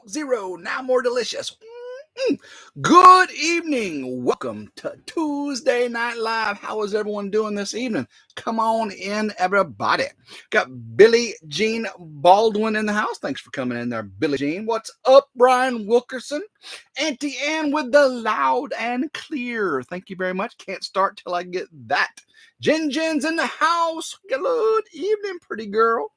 Coke Zero, now more delicious. Good evening. Welcome to Tuesday Night Live. How is everyone doing this evening? Come on in, everybody. Got Billie Jean Baldwin in the house. Thanks for coming in there, Billie Jean. What's up, Brian Wilkerson? Auntie Ann with the loud and clear. Thank you very much. Can't start till I get that. Jen's in the house. Good evening, pretty girl.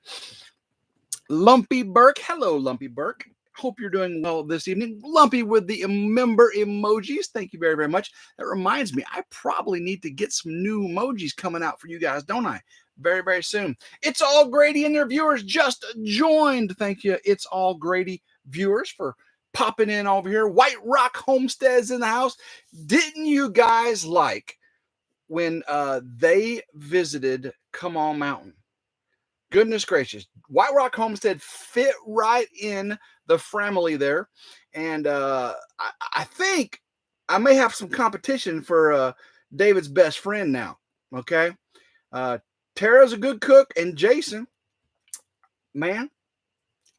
Lumpy Burke. Hello, Lumpy Burke. Hope you're doing well this evening. Lumpy with the member emojis. Thank you very, very much. That reminds me, I probably need to get some new emojis coming out for you guys, don't I? Very, very soon. It's All Grady and their viewers just joined. Thank you. It's All Grady viewers for popping in over here. White Rock Homestead's in the house. Didn't you guys like when they visited Come On Mountain? Goodness gracious. White Rock Homestead fit right in the family there. And I think I may have some competition for David's best friend now. Okay. Tara's a good cook. And Jason, man,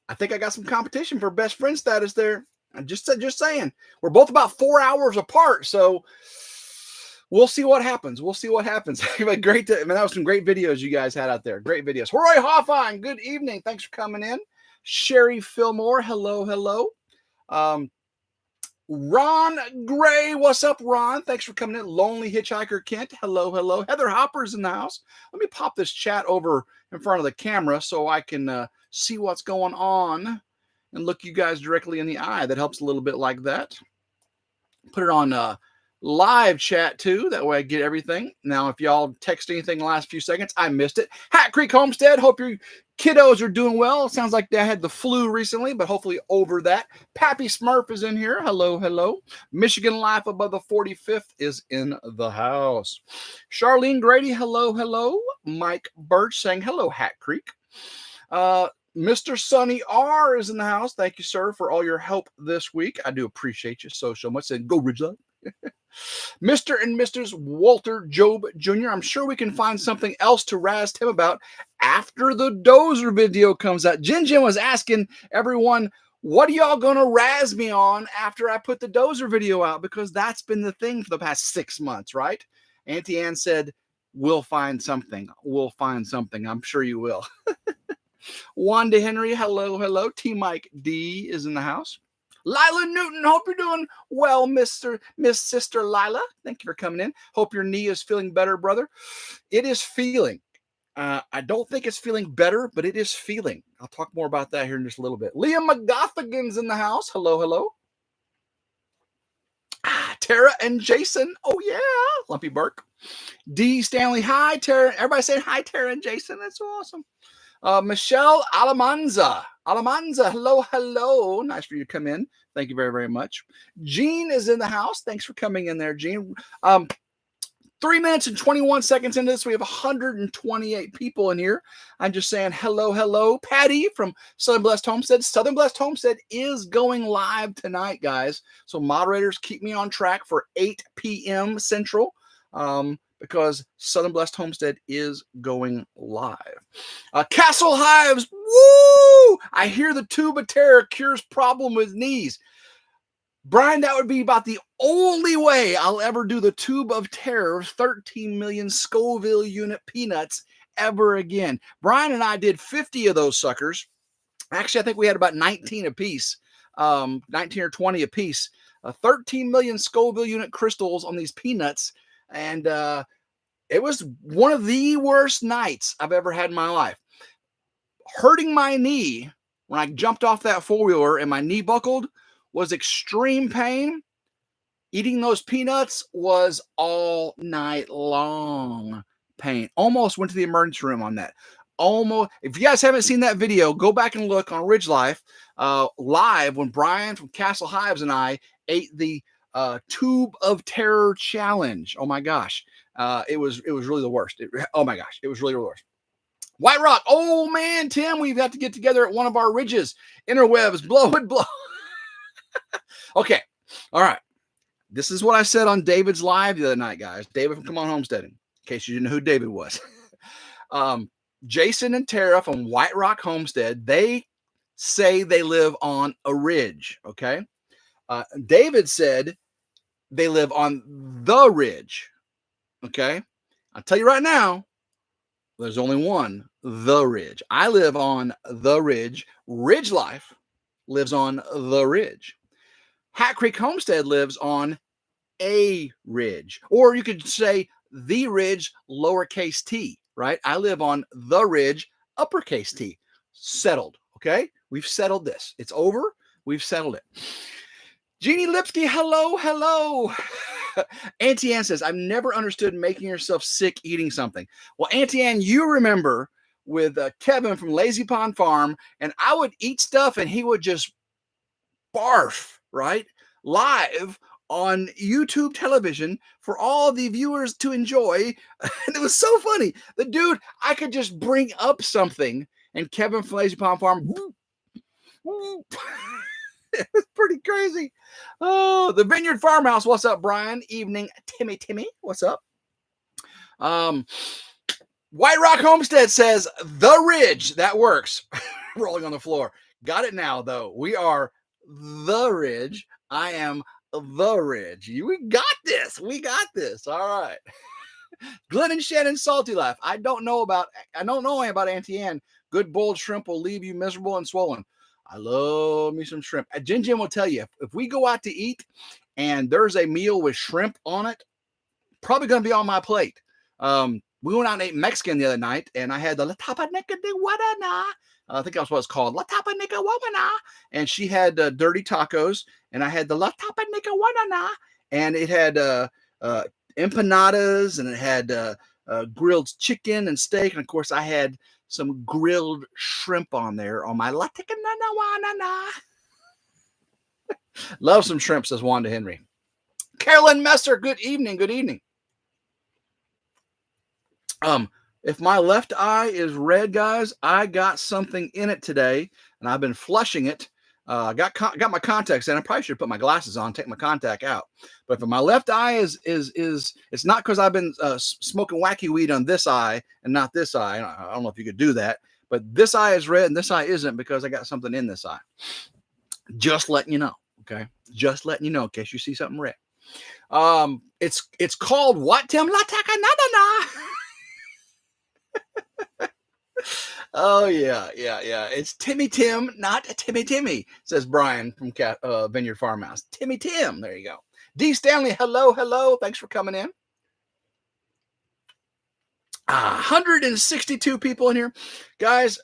I think I got some competition for best friend status there. I'm just saying. We're both about 4 hours apart. So we'll see what happens. We'll see what happens. Great. That was some great videos you guys had out there. Great videos. Roy Hoffine, good evening. Thanks for coming in. Sherry Fillmore, hello, hello. Ron Gray, what's up, Ron? Thanks for coming in. Lonely Hitchhiker Kent, hello, hello. Heather Hopper's in the house. Let me pop this chat over in front of the camera so I can see what's going on and look you guys directly in the eye. That helps a little bit like that. Put it on live chat too. That way I get everything. Now, if y'all text anything in the last few seconds, I missed it. Hat Creek Homestead, hope your kiddos are doing well. Sounds like they had the flu recently, but hopefully over that. Pappy Smurf is in here. Hello, hello. Michigan Life above the 45th is in the house. Charlene Grady, hello, hello. Mike Birch saying hello, Hat Creek. Mr. Sonny R is in the house. Thank you, sir, for all your help this week. I do appreciate you so much. And go RidgeLife. Mr. and Mrs. Walter Job Jr. I'm sure we can find something else to razz him about after the Dozer video comes out. Jin was asking everyone, what are y'all going to razz me on after I put the Dozer video out? Because that's been the thing for the past 6 months, right? Auntie Ann said, we'll find something. We'll find something. I'm sure you will. Wanda Henry, hello, hello. T Mike D is in the house. Lila Newton, hope you're doing well, Miss Sister Lila. Thank you for coming in. Hope your knee is feeling better, brother. It is feeling. I don't think it's feeling better, but it is feeling. I'll talk more about that here in just a little bit. Liam McGothigan's in the house. Hello, hello. Tara and Jason. Oh, yeah. Lumpy Burke. D. Stanley. Hi, Tara. Everybody saying hi, Tara and Jason. That's awesome. Michelle Alamanza. Hello, hello. Nice for you to come in. Thank you very, very much. Jean is in the house. Thanks for coming in there, Jean. 3 minutes and 21 seconds into this, we have 128 people in here. I'm just saying hello, hello. Patty from Southern Blessed Homestead. Southern Blessed Homestead is going live tonight, guys. So moderators, keep me on track for 8 p.m. Central. Because Southern Blessed Homestead is going live. Castle Hives, woo! I hear the tube of terror cures problem with knees. Brian, that would be about the only way I'll ever do the tube of terror 13 million Scoville unit peanuts ever again. Brian and I did 50 of those suckers. Actually, I think we had about 19 apiece, 19 or 20 apiece. 13 million Scoville unit crystals on these peanuts. And it was one of the worst nights I've ever had in my life. Hurting my knee when I jumped off that four-wheeler and my knee buckled was extreme pain. Eating those peanuts was all night long pain. Almost went to the emergency room on that. Almost. If you guys haven't seen that video, go back and look on RidgeLife live when Brian from Castle Hives and I ate the tube of terror challenge. Oh my gosh. It was really the worst. Oh my gosh. It was really the worst. White Rock. Oh man, Tim, we've got to get together at one of our ridges. Interwebs, blow it, blow. Okay. All right. This is what I said on David's live the other night, guys. David from Come On Homesteading, in case you didn't know who David was. Jason and Tara from White Rock Homestead, they say they live on a ridge. Okay. David said they live on the ridge. Okay. I'll tell you right now, there's only one, the ridge. I live on the ridge. RidgeLife lives on the ridge. Hat Creek Homestead lives on a ridge. Or you could say the ridge, lowercase t, right? I live on the ridge, uppercase t. Settled. Okay. We've settled this. It's over. We've settled it. Jeannie Lipsky, hello, hello. Auntie Ann says, I've never understood making yourself sick eating something. Well, Auntie Ann, you remember with Kevin from Lazy Pond Farm, and I would eat stuff and he would just barf, right? Live on YouTube television for all the viewers to enjoy. And it was so funny. The dude, I could just bring up something and Kevin from Lazy Pond Farm, it was pretty crazy. Oh, the Vineyard Farmhouse. What's up, Brian? Evening, Timmy. What's up? White Rock Homestead says the ridge. That works. Rolling on the floor. Got it now, though. We are the ridge. I am the ridge. We got this. We got this. All right. Glenn and Shannon Salty Laugh. I don't know anything about Auntie Ann. Good boiled shrimp will leave you miserable and swollen. I love me some shrimp. Jin Jin will tell you, if we go out to eat and there's a meal with shrimp on it, probably going to be on my plate. We went out and ate Mexican the other night, and I had the La Tapanica de Guadana. I think that's what it's called, La Tapanica Guadana. And she had dirty tacos, and I had the La Tapanica Guadana, and it had empanadas, and it had grilled chicken and steak, and of course I had some grilled shrimp on there on my La Tapanica. Love some shrimp, says Wanda Henry. Carolyn Messer, good evening. Good evening. If my left eye is red, guys, I got something in it today, and I've been flushing it. I got my contacts in. I probably should put my glasses on, take my contact out. But if my left eye is it's not because I've been smoking wacky weed on this eye and not this eye. I don't know if you could do that, but this eye is red and this eye isn't because I got something in this eye. Just letting you know, okay? Just letting you know in case you see something red. It's called what, Tim? La Tacanadana. Oh, yeah. It's Timmy Tim, not Timmy, says Brian from Vineyard Farmhouse. Timmy Tim, there you go. D. Stanley, hello. Thanks for coming in. 162 people in here. Guys,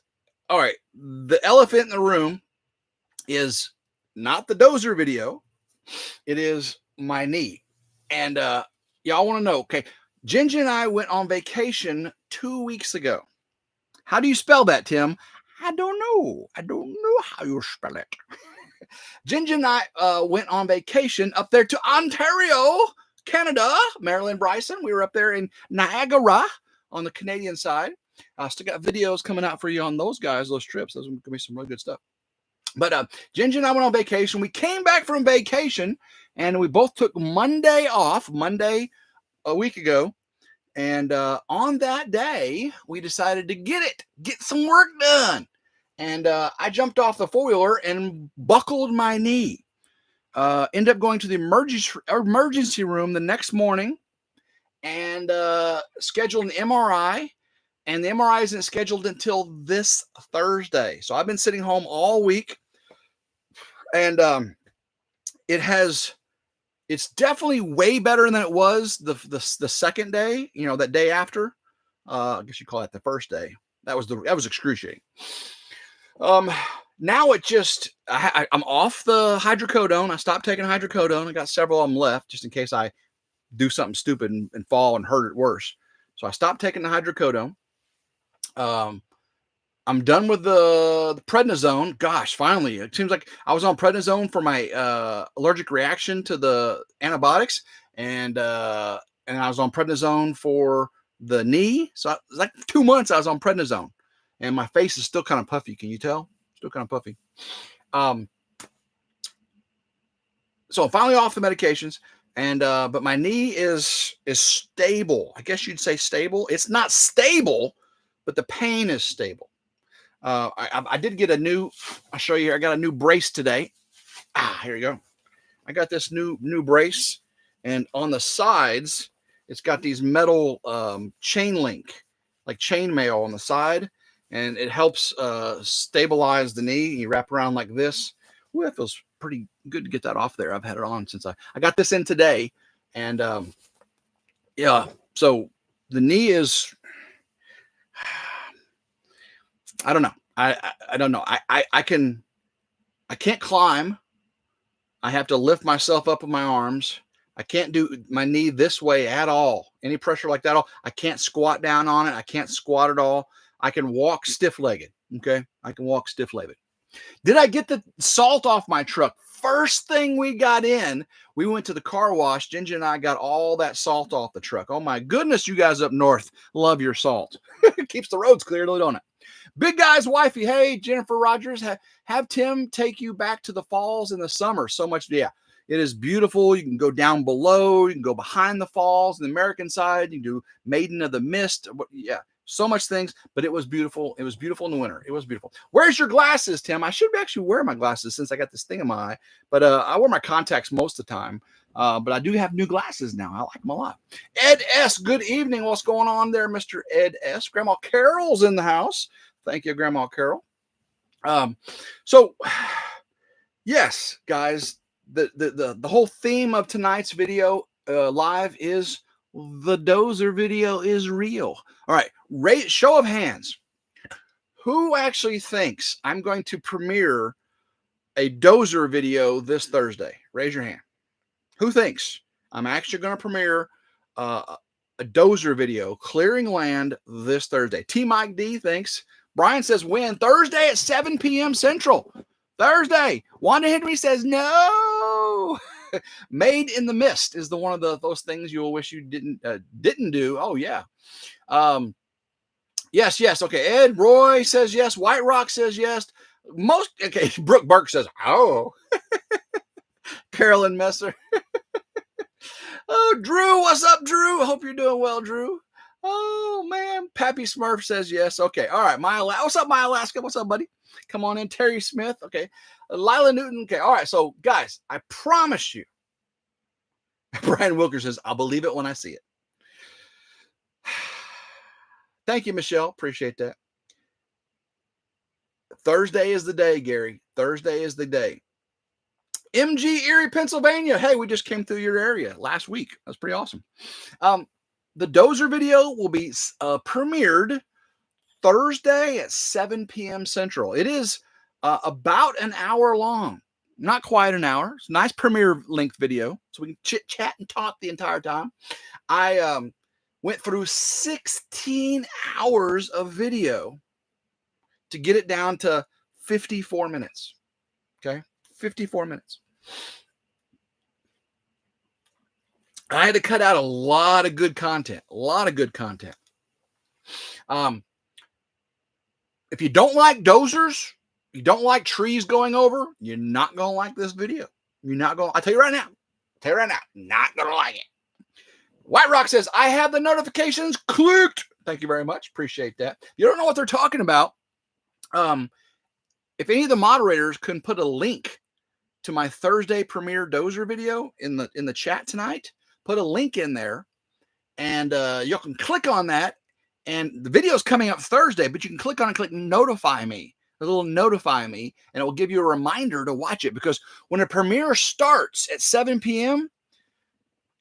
all right, the elephant in the room is not the Dozer video. It is my knee. And y'all want to know, okay, Ginger and I went on vacation 2 weeks ago. How do you spell that, Tim? I don't know. I don't know how you spell it. Ginger and I went on vacation up there to Ontario, Canada, Marilyn Bryson. We were up there in Niagara on the Canadian side. Still got videos coming out for you on those guys, those trips. Those are going to be some really good stuff. But Ginger and I went on vacation. We came back from vacation, and we both took Monday off, a week ago. And on that day, we decided to get some work done. And I jumped off the four-wheeler and buckled my knee. Ended up going to the emergency room the next morning and scheduled an MRI. And the MRI isn't scheduled until this Thursday. So I've been sitting home all week. And it's definitely way better than it was the second day, that day after. I guess you call it the first day. That was excruciating. Now it just, I'm off the hydrocodone. I stopped taking hydrocodone. I got several of them left just in case I do something stupid and fall and hurt it worse. So I stopped taking the hydrocodone. I'm done with the prednisone. Gosh, finally. It seems like I was on prednisone for my allergic reaction to the antibiotics, and I was on prednisone for the knee. So it was like 2 months I was on prednisone, and my face is still kind of puffy. Can you tell? Still kind of puffy. So I'm finally off the medications, and but my knee is stable. I guess you'd say stable. It's not stable, but the pain is stable. I did get a new, I'll show you here. I got a new brace today. Here you go. I got this new brace, and on the sides, it's got these metal chain link, like chain mail on the side, and it helps stabilize the knee. You wrap around like this. Ooh, it feels pretty good to get that off there. I've had it on since I got this in today, and yeah. So the knee is, I don't know. I don't know. I can't climb. I have to lift myself up with my arms. I can't do my knee this way at all. Any pressure like that. I can't squat down on it. I can't squat at all. I can walk stiff-legged. Okay. I can walk stiff-legged. Did I get the salt off my truck? First thing we got in, we went to the car wash. Ginger and I got all that salt off the truck. Oh my goodness, you guys up north love your salt. It keeps the roads clear, don't it? Big Guy's wifey, hey, Jennifer Rogers, have Tim take you back to the falls in the summer. So much, yeah. It is beautiful. You can go down below. You can go behind the falls on the American side. You can do Maiden of the Mist. Yeah, so much things, but it was beautiful. It was beautiful in the winter. It was beautiful. Where's your glasses, Tim? I should actually wear my glasses since I got this thing in my eye, but I wear my contacts most of the time. But I do have new glasses now. I like them a lot. Ed S., good evening. What's going on there, Mr. Ed S.? Grandma Carol's in the house. Thank you, Grandma Carol. So, yes, guys, the whole theme of tonight's video live is the Dozer video is real. All right, show of hands. Who actually thinks I'm going to premiere a Dozer video this Thursday? Raise your hand. Who thinks I'm actually going to premiere a Dozer video, clearing land, this Thursday? T. Mike D thinks. Brian says when? Thursday at 7 p.m. Central. Thursday. Wanda Henry says no. Made in the Mist is one of those things you'll wish you didn't do. Oh yeah. Yes. Okay. Ed Roy says yes. White Rock says yes. Okay. Brooke Burke says oh. Carolyn Messer. Oh, Drew, what's up, Drew? I hope you're doing well, Drew. Oh, man. Pappy Smurf says yes. Okay. All right. What's up, my Alaska? What's up, buddy? Come on in. Terry Smith. Okay. Lila Newton. Okay. All right. So, guys, I promise you. Brian Wilker says, I'll believe it when I see it. Thank you, Michelle. Appreciate that. Thursday is the day, Gary. Thursday is the day. MG Erie, Pennsylvania. Hey, we just came through your area last week. That's pretty awesome. The Dozer video will be premiered Thursday at 7 p.m. Central. It is about an hour long. Not quite an hour. It's a nice premiere length video, so we can chit chat and talk the entire time. I went through 16 hours of video to get it down to 54 minutes. Okay, 54 minutes. I had to cut out a lot of good content. If you don't like dozers, you don't like trees going over, you're not going to like this video. You're not going to, I'll tell you right now, not going to like it. White Rock says, I have the notifications clicked. Thank you very much. Appreciate that. You don't know what they're talking about. If any of the moderators can put a link to my Thursday premiere Dozer video in the chat tonight, put a link in there, and you can click on that. And the video is coming up Thursday, but you can click on and click notify me. A little notify me, and it will give you a reminder to watch it, because when a premiere starts at 7 p.m.,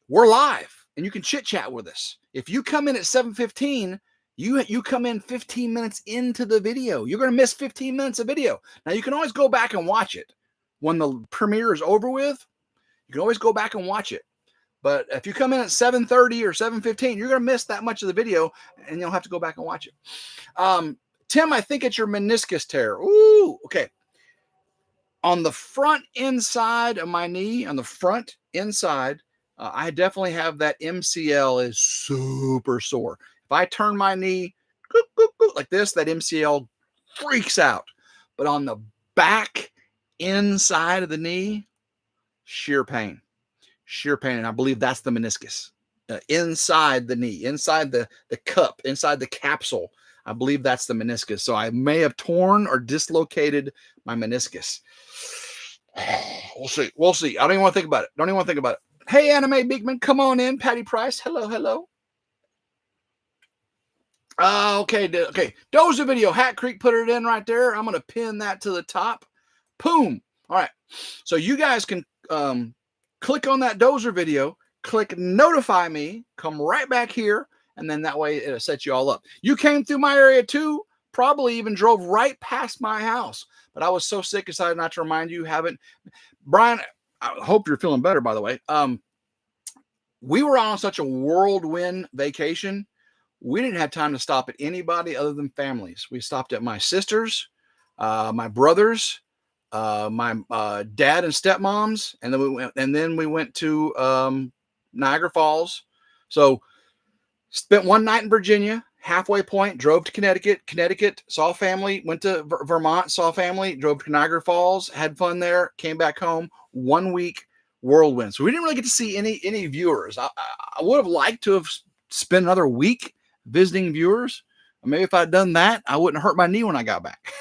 we're live and you can chit chat with us. If you come in at 7:15, you come in 15 minutes into the video. You're going to miss 15 minutes of video. Now, you can always go back and watch it. When the premiere is over with, you can always go back and watch it. But if you come in at 7:30 or 7:15, you're going to miss that much of the video, and you'll have to go back and watch it. Tim, I think it's your meniscus tear. Ooh, okay. On the front inside of my knee, on the front inside, I definitely have that MCL is super sore. If I turn my knee like this, that MCL freaks out. But on the back inside of the knee, sheer pain. And I believe that's the meniscus. Inside the knee, inside the cup, inside the capsule. I believe that's the meniscus. So I may have torn or dislocated my meniscus. We'll see. We'll see. I don't even want to think about it. Don't even want to think about it. Hey, Anime Beekman, come on in. Patty Price. Hello, hello. Okay. Dozer video. Hat Creek put it in right there. I'm going to pin that to the top. Boom. All right. So you guys can click on that Dozer video, click notify me, come right back here, and then that way it'll set you all up. You came through my area too, probably even drove right past my house, but I was so sick, decided not to remind you. Haven't. Brian, I hope you're feeling better, by the way. We were on such a whirlwind vacation. We didn't have time to stop at anybody other than families. We stopped at my sisters, my brothers, my dad and stepmoms, and then we went to Niagara Falls. So spent one night in Virginia, halfway point, drove to Connecticut, saw family, went to Vermont, saw family, drove to Niagara Falls, had fun there, came back home. 1 week whirlwind. So we didn't really get to see any viewers. I would have liked to have spent another week visiting viewers. Maybe if I'd done that, I wouldn't hurt my knee when I got back.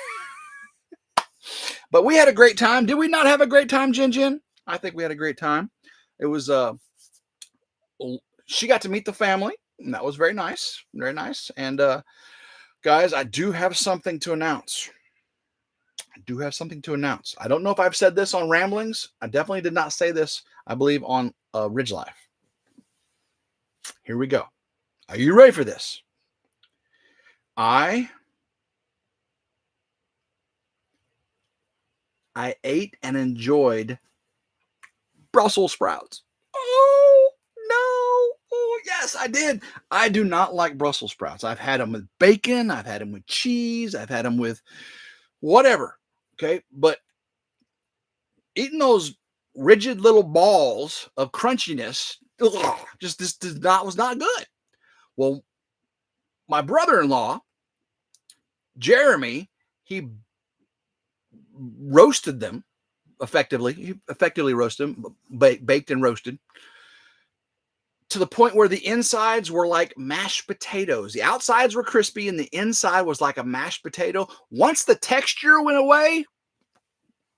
But we had a great time. Did we not have a great time, Jin? I think we had a great time. It was, she got to meet the family, and that was very nice. Very nice. And, guys, I do have something to announce. I don't know if I've said this on Ramblings. I definitely did not say this, I believe, on RidgeLife. Here we go. Are you ready for this? I ate and enjoyed Brussels sprouts. Oh, no. Oh, yes, I did. I do not like Brussels sprouts. I've had them with bacon. I've had them with cheese. I've had them with whatever. Okay. But eating those rigid little balls of crunchiness, was not good. Well, my brother-in-law, Jeremy, he roasted them effectively. He effectively roasted them, baked and roasted, to the point where the insides were like mashed potatoes. The outsides were crispy and the inside was like a mashed potato. Once the texture went away,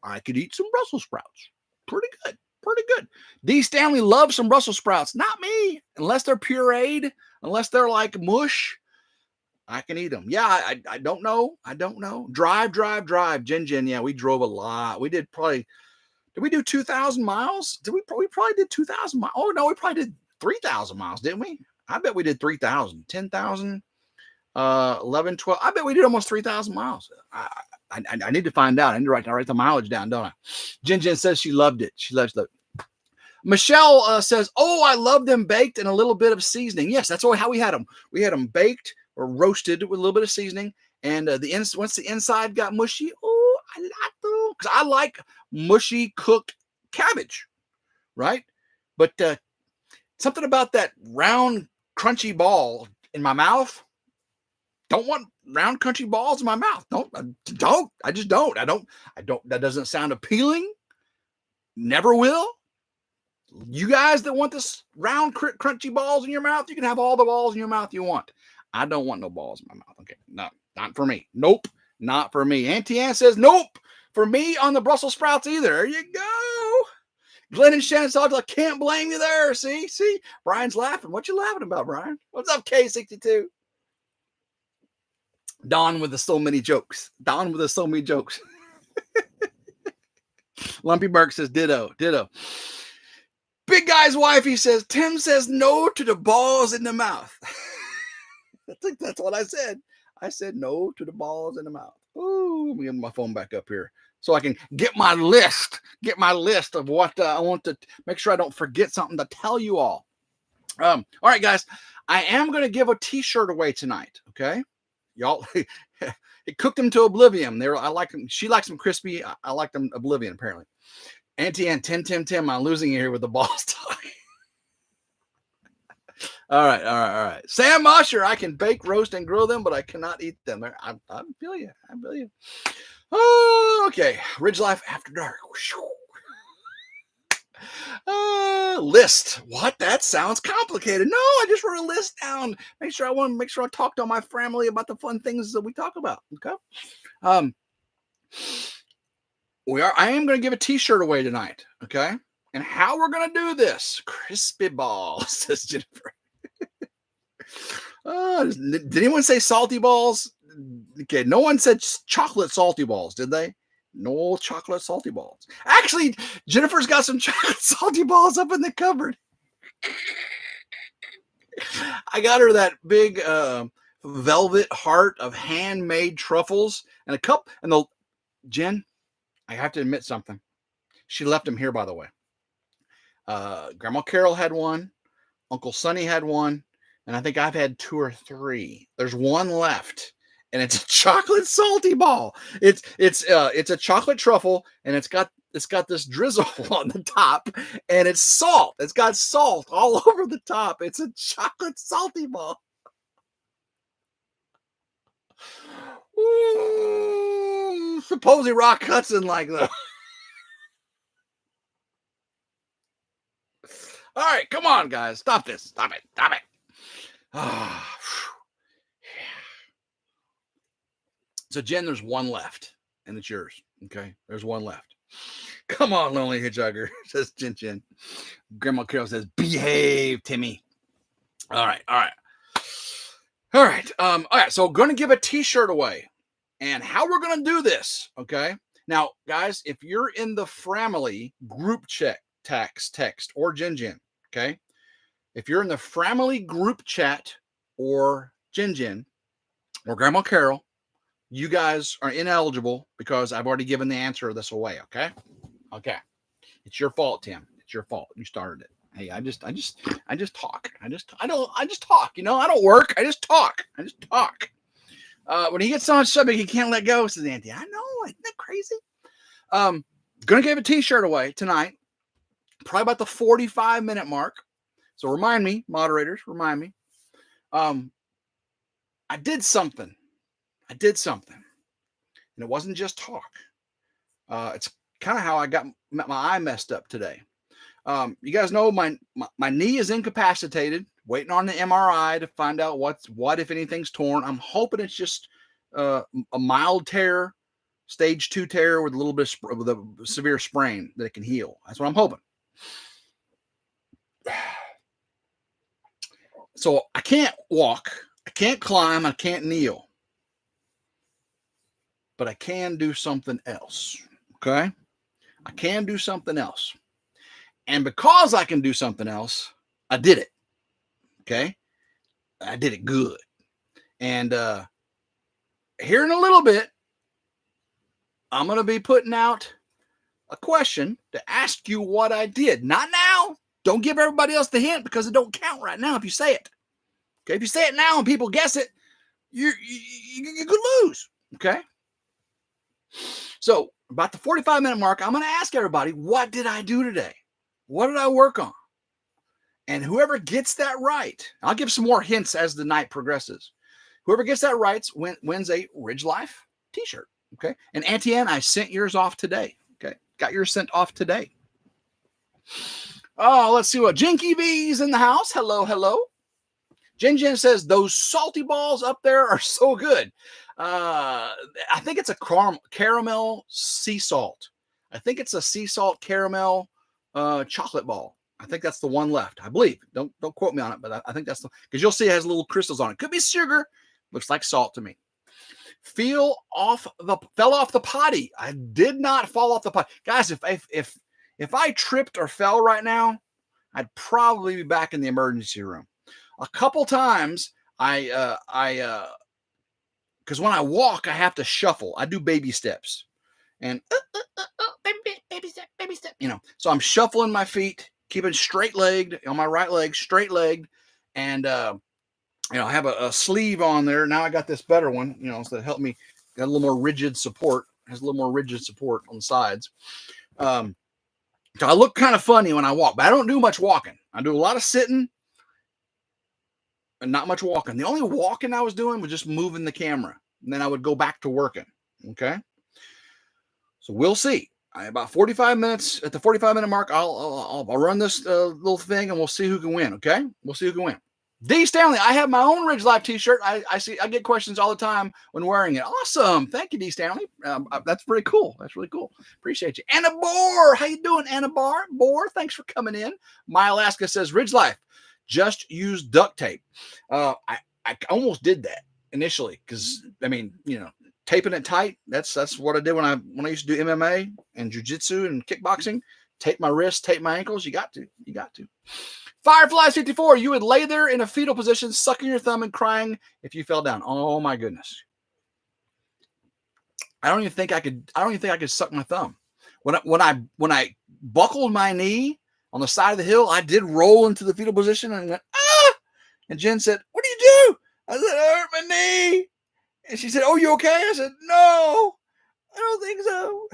I could eat some Brussels sprouts. Pretty good. D. Stanley loves some Brussels sprouts. Not me. Unless they're pureed, unless they're like mush, I can eat them. Yeah, I don't know. Drive. Jin. Yeah, we drove a lot. We did we do 2,000 miles? We probably did 2,000 miles. Oh, no, we probably did 3,000 miles, didn't we? I bet we did 3,000, 10,000, 11, 12. I bet we did almost 3,000 miles. I need to find out. I need to write the mileage down, don't I? Jin says she loved it. She loves it. Michelle says, "Oh, I love them baked and a little bit of seasoning." Yes, that's how we had them. We had them baked or roasted with a little bit of seasoning. And once the inside got mushy, oh, I like them. Because I like mushy cooked cabbage, right? But something about that round, crunchy ball in my mouth. Don't want round, crunchy balls in my mouth. I just don't. That doesn't sound appealing. Never will. You guys that want this round, crunchy balls in your mouth, you can have all the balls in your mouth you want. I don't want no balls in my mouth. Okay, no, not for me. Nope, not for me. Auntie Ann says, nope, for me on the Brussels sprouts either. There you go. Glenn and Shannon said, I can't blame you there. See, Brian's laughing. What you laughing about, Brian? What's up, K62? Don with the so many jokes. Lumpy Burke says, ditto. Big guy's wife, he says, Tim says no to the balls in the mouth. I think that's what I said. I said no to the balls in the mouth. Ooh, let me get my phone back up here so I can get my list of what I want to make sure I don't forget something to tell you all. All right, guys, I am going to give a t-shirt away tonight. Okay. Y'all, it cooked them to oblivion. I like them. She likes them crispy. I like them oblivion, apparently. Auntie Ann, Tim, I'm losing you here with the balls talk. All right. Sam Usher, I can bake, roast, and grill them, but I cannot eat them. I feel you. Oh, okay. RidgeLife After Dark. List. What? That sounds complicated. No, I just wrote a list down. Make sure I talk to my family about the fun things that we talk about. Okay. Um, I am going to give a t-shirt away tonight. Okay. And how we're going to do this? Crispy balls, says Jennifer. Did anyone say salty balls? Okay, no one said chocolate salty balls, did they? No chocolate salty balls. Actually, Jennifer's got some chocolate salty balls up in the cupboard. I got her that big velvet heart of handmade truffles and a cup. And Jen, I have to admit something. She left them here, by the way. Grandma Carol had one. Uncle Sonny had one. And I think I've had 2 or 3. There's one left, and it's a chocolate salty ball. It's a chocolate truffle, and it's got this drizzle on the top, and it's salt. It's got salt all over the top. It's a chocolate salty ball. Ooh, suppose he rock Hudson like that. All right, come on, guys. Stop this. Stop it. Stop it. So Jen, there's one left, and it's yours. Okay, there's one left. Come on, lonely hitchhiker, says Jen. Grandma Carol says, "Behave, Timmy." All right. All right. So going to give a t-shirt away, and how we're going to do this. Okay. Now, guys, if you're in the family group text or Jen, okay. If you're in the family group chat or Jen or Grandma Carol, you guys are ineligible because I've already given the answer of this away. Okay. Okay. It's your fault, Tim. It's your fault. You started it. Hey, I just talk. I just talk. You know, I don't work. I just talk. When he gets on a subject, he can't let go, says Auntie. I know. Isn't that crazy? Gonna give a t-shirt away tonight, probably about the 45-minute mark. So remind me, moderators, remind me. I did something. And it wasn't just talk. It's kind of how I got my eye messed up today. You guys know my knee is incapacitated, waiting on the MRI to find out what if anything's torn. I'm hoping it's just a mild tear, stage 2 tear with a little bit with a severe sprain that it can heal. That's what I'm hoping. So I can't walk, I can't climb, I can't kneel, but I can do something else. Okay. I can do something else. And because I can do something else, I did it. Okay. I did it good. And here in a little bit, I'm going to be putting out a question to ask you what I did. Not now. Don't give everybody else the hint because it don't count right now if you say it. Okay. If you say it now and people guess it, you could lose. Okay. So about the 45-minute mark, I'm going to ask everybody, what did I do today? What did I work on? And whoever gets that right, I'll give some more hints as the night progresses. Whoever gets that right wins a RidgeLife t-shirt. Okay. And Auntie Ann, I sent yours off today. Okay. Got yours sent off today. Oh, let's see what Jinky B's in the house. Hello, hello. Jen says those salty balls up there are so good. I think it's a caramel sea salt. I think it's a sea salt caramel chocolate ball. I think that's the one left. I believe. Don't quote me on it, but I think that's because you'll see it has little crystals on it. Could be sugar. Looks like salt to me. Fell off the potty. I did not fall off the potty, guys. If I tripped or fell right now, I'd probably be back in the emergency room. A couple times, because when I walk, I have to shuffle. I do baby steps, and baby step. You know, so I'm shuffling my feet, keeping straight-legged on my right leg, straight-legged, and I have a sleeve on there. Now I got this better one, so that helped me. Got a little more rigid support. Has a little more rigid support on the sides. So I look kind of funny when I walk, but I don't do much walking. I do a lot of sitting and not much walking. The only walking I was doing was just moving the camera, and then I would go back to working. Okay. So we'll see. about 45 minutes. At the 45-minute mark, I'll run this little thing, and we'll see who can win. Okay, we'll see who can win. D. Stanley, I have my own RidgeLife T-shirt. I get questions all the time when wearing it. Awesome, thank you, D. Stanley. That's pretty cool. That's really cool. Appreciate you. Anna Bohr, how you doing, Anna Bohr? Thanks for coming in. My Alaska says RidgeLife, just use duct tape. I almost did that initially because I mean, taping it tight. That's what I did when I used to do MMA and jiu-jitsu and kickboxing. Tape my wrists, tape my ankles. You got to. Fireflies54, you would lay there in a fetal position, sucking your thumb and crying if you fell down. Oh my goodness. I don't even think I could suck my thumb. When I buckled my knee on the side of the hill, I did roll into the fetal position and went, ah! And Jen said, what do you do? I said, I hurt my knee. And she said, oh, you okay? I said, no, I don't think so.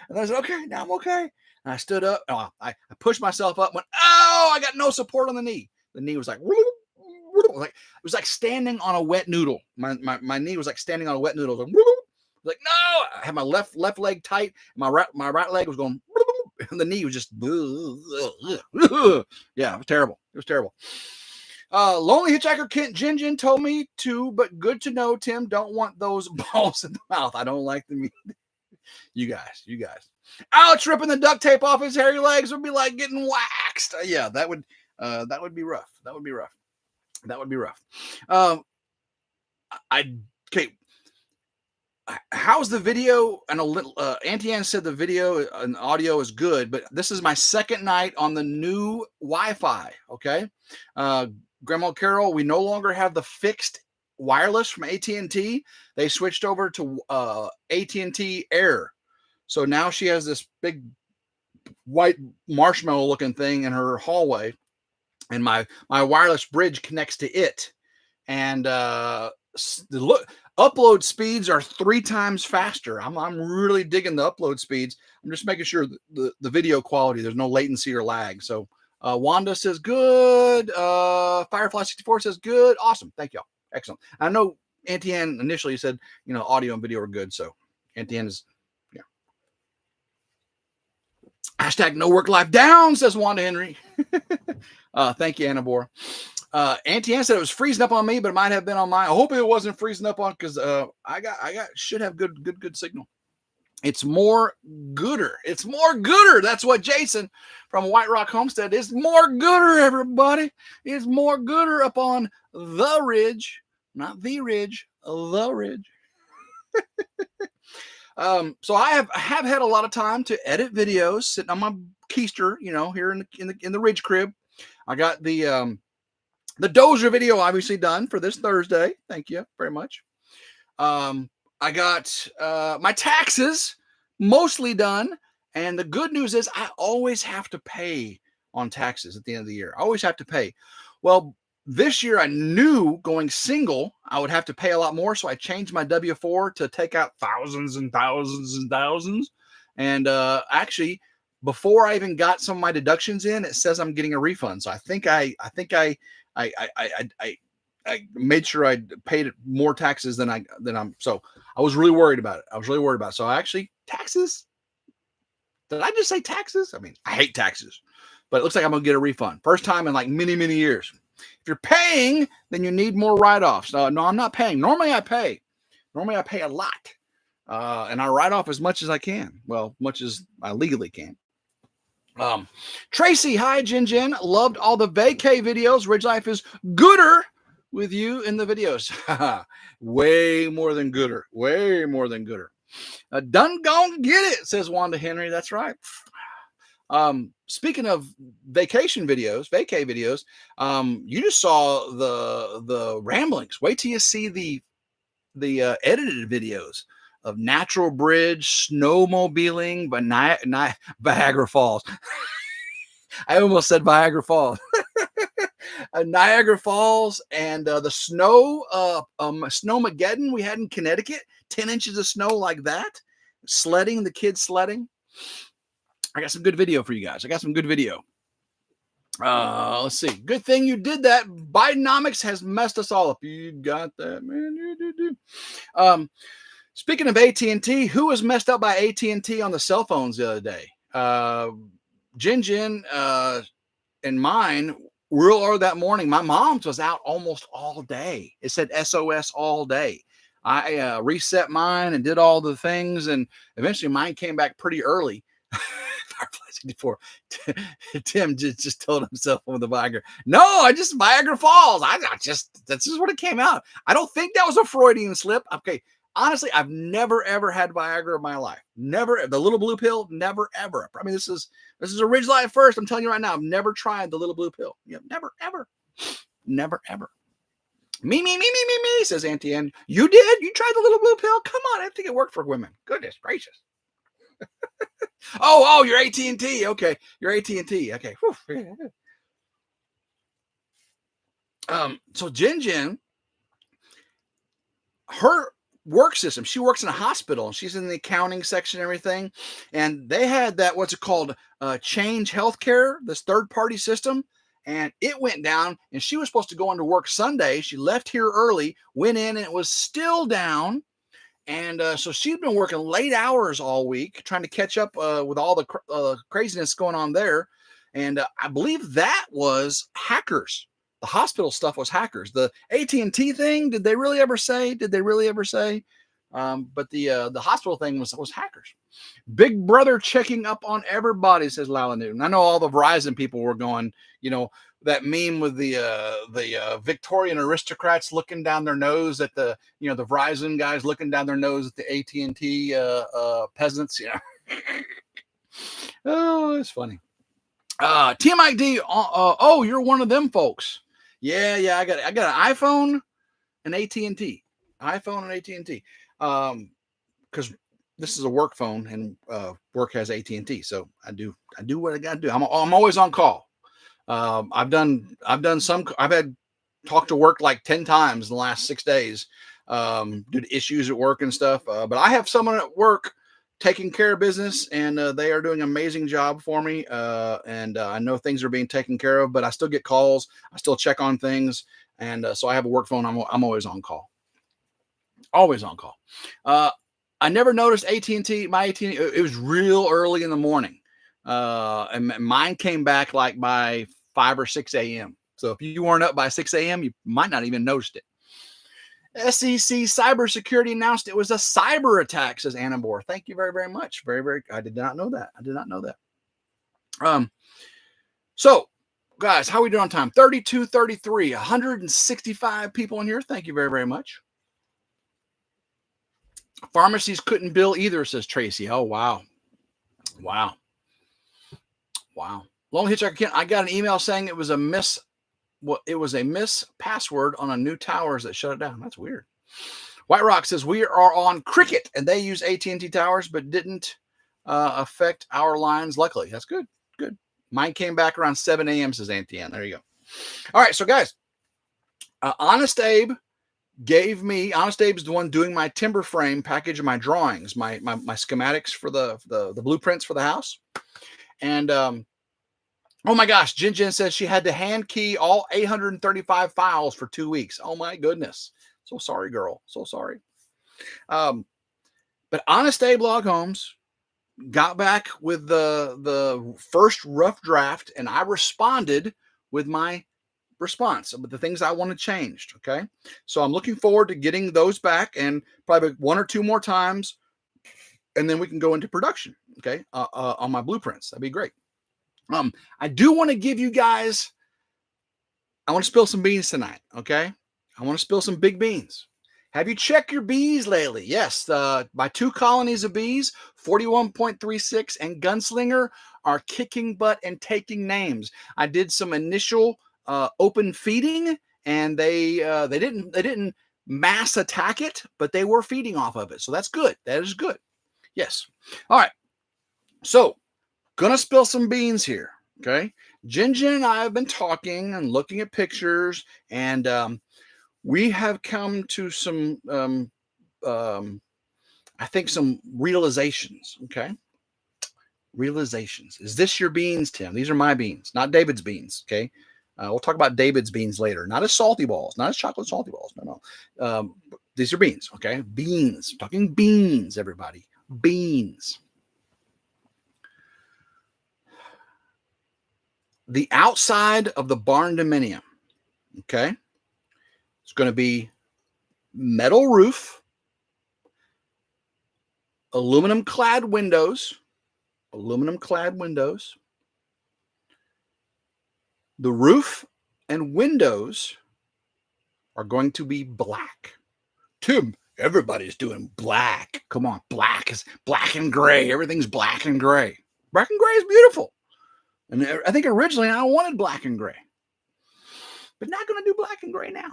And I said, okay, now I'm okay. And I stood up. I pushed myself up. Went, oh! I got no support on the knee. The knee was like it was like standing on a wet noodle. My knee was like standing on a wet noodle. Like no! I had my left leg tight. My right leg was going, and the knee was just yeah. It was terrible. Lonely Hitchhiker Kent Jin told me to, but good to know. Tim, don't want those balls in the mouth. I don't like them. You guys. Ouch, ripping the duct tape off his hairy legs would be like getting waxed. Yeah, that would be rough. Okay. How's the video? And Auntie Ann said the video and audio is good, but this is my second night on the new Wi-Fi. Okay. Grandma Carol, we no longer have the fixed wireless from AT&T. They switched over to AT&T Air. So now she has this big white marshmallow looking thing in her hallway, and my wireless bridge connects to it. And upload speeds are 3 times faster. I'm really digging the upload speeds. I'm just making sure the video quality, there's no latency or lag. So Wanda says good. Firefly64 says good. Awesome. Thank y'all. Excellent. I know Auntie Ann initially said, audio and video are good. So Auntie Ann is, yeah. Hashtag no work life down, says Wanda Henry. Thank you, Anna Bohr. Auntie Ann said it was freezing up on me, but it might have been on mine. I hope it wasn't freezing up on, because I should have good signal. It's more gooder. That's what Jason from White Rock Homestead is. More gooder, everybody. It's more gooder up on the ridge, not the ridge, the ridge. So I have had a lot of time to edit videos sitting on my keister, here in the ridge crib. I got the Dozer video obviously done for this Thursday. Thank you very much. I got my taxes mostly done. And the good news is I always have to pay on taxes at the end of the year. I always have to pay. Well, this year I knew going single, I would have to pay a lot more. So I changed my W-4 to take out thousands and thousands and thousands. And actually, before I even got some of my deductions in, it says I'm getting a refund. So I think I made sure I paid more taxes than I'm. So I was really worried about it. So actually, taxes. Did I just say taxes? I mean, I hate taxes, but it looks like I'm gonna get a refund. First time in like many years. If you're paying, then you need more write-offs. No, I'm not paying. Normally I pay a lot, and I write off as much as I can. Well, much as I legally can. Tracy, hi, Jen. Loved all the vacay videos. RidgeLife is gooder with you in the videos. Way more than gooder. Done gone get it, says Wanda Henry. That's right. Speaking of vacay videos, you just saw the ramblings. Wait till you see the edited videos of Natural Bridge, snowmobiling, but Niagara Falls. I almost said Niagara Falls. Niagara Falls and the Snowmageddon we had in Connecticut. 10 inches of snow like that. Sledding, the kids sledding. I got some good video for you guys. Let's see. Good thing you did that. Bidenomics has messed us all up. You got that, man. Speaking of AT&T, who was messed up by AT&T on the cell phones the other day? Jin and mine, real early that morning. My mom's was out almost all day. It said SOS all day. I reset mine and did all the things, and eventually mine came back pretty early. Before Tim just told himself with the Viagra. No, I just Viagra Falls. That's just what it came out. I don't think that was a Freudian slip. Okay. Honestly, I've never ever had Viagra in my life. Never. The little blue pill, never ever. I mean, this is a RidgeLife first. I'm telling you right now, I've never tried the little blue pill. Never ever. Never ever. Me, says Auntie Ann. You did? You tried the little blue pill? Come on, I think it worked for women. Goodness gracious. Oh, you're AT&T. Okay, you're AT&T. Okay. So Jin, her work system, she works in a hospital and she's in the accounting section and everything, and they had that, what's it called, Change Healthcare, this third-party system, and it went down, and she was supposed to go into work Sunday. She left here early, went in, and it was still down. And so she'd been working late hours all week trying to catch up with all the craziness going on there. And I believe that was hackers. The hospital stuff was hackers. The AT&T thing, did they really ever say? But the hospital thing was hackers. Big brother checking up on everybody, says Lala Newton. I know all the Verizon people were going, that meme with the Victorian aristocrats looking down their nose at the Verizon guys looking down their nose at the AT&T peasants. Oh, it's funny. TMID. Oh, you're one of them folks. Yeah. I got an iPhone and AT&T. Because this is a work phone and work has AT&T, so I do what I got to do. I'm always on call. I've had talked to work like 10 times in the last 6 days due to issues at work and stuff. But I have someone at work taking care of business, and they are doing an amazing job for me. And I know things are being taken care of, but I still get calls. I still check on things. And so I have a work phone. I'm always on call. Always on call. I never noticed AT&T. My AT&T, it was real early in the morning. And mine came back like by 5 or 6 a.m. So if you weren't up by 6 a.m., you might not even noticed it. SEC Cybersecurity announced it was a cyber attack, says Annabore. Thank you very, very much. Very, very. I did not know that. So, guys, how are we doing on time? 32:33, 165 people in here. Thank you very, very much. Pharmacies couldn't bill either, says Tracy. Oh, wow. Long Hitchhiker Kent, I got an email saying it was a miss password on a new towers that shut it down. That's weird. White Rock says we are on Cricket and they use AT&T towers, but didn't affect our lines. Luckily, that's good. Mine came back around 7 a.m. says Auntie Ann. There you go. All right, so guys, Honest Abe Honest Abe's the one doing my timber frame package of my drawings, my schematics for the blueprints for the house. And oh my gosh, Jin says she had to hand key all 835 files for 2 weeks. Oh my goodness. So sorry, girl. So sorry. But Honest Abe Log Homes got back with the first rough draft, and I responded with my response with the things I wanted changed. Okay. So I'm looking forward to getting those back and probably 1 or 2 more times. And then we can go into production. Okay. On my blueprints. That'd be great. I do want to give you guys, I want to spill some beans tonight. Okay. I want to spill some big beans. Have you checked your bees lately? Yes. My 2 colonies of bees, 41.36 and Gunslinger, are kicking butt and taking names. I did some initial open feeding, and they didn't mass attack it, but they were feeding off of it. So that's good. That is good. Yes. All right. So gonna spill some beans here. Okay. Jin and I have been talking and looking at pictures, and we have come to some I think some realizations. Okay. Realizations. Is this your beans, Tim? These are my beans, not David's beans. Okay. We'll talk about David's beans later. Not as salty balls, not as chocolate salty balls. No. These are beans, okay? Beans. I'm talking beans, everybody. Beans. The outside of the barn dominium, okay? It's going to be metal roof, aluminum clad windows. The roof and windows are going to be black. Tim, everybody's doing black. Come on, black is black and gray. Everything's black and gray. Black and gray is beautiful. And I think originally I wanted black and gray, but not going to do black and gray now.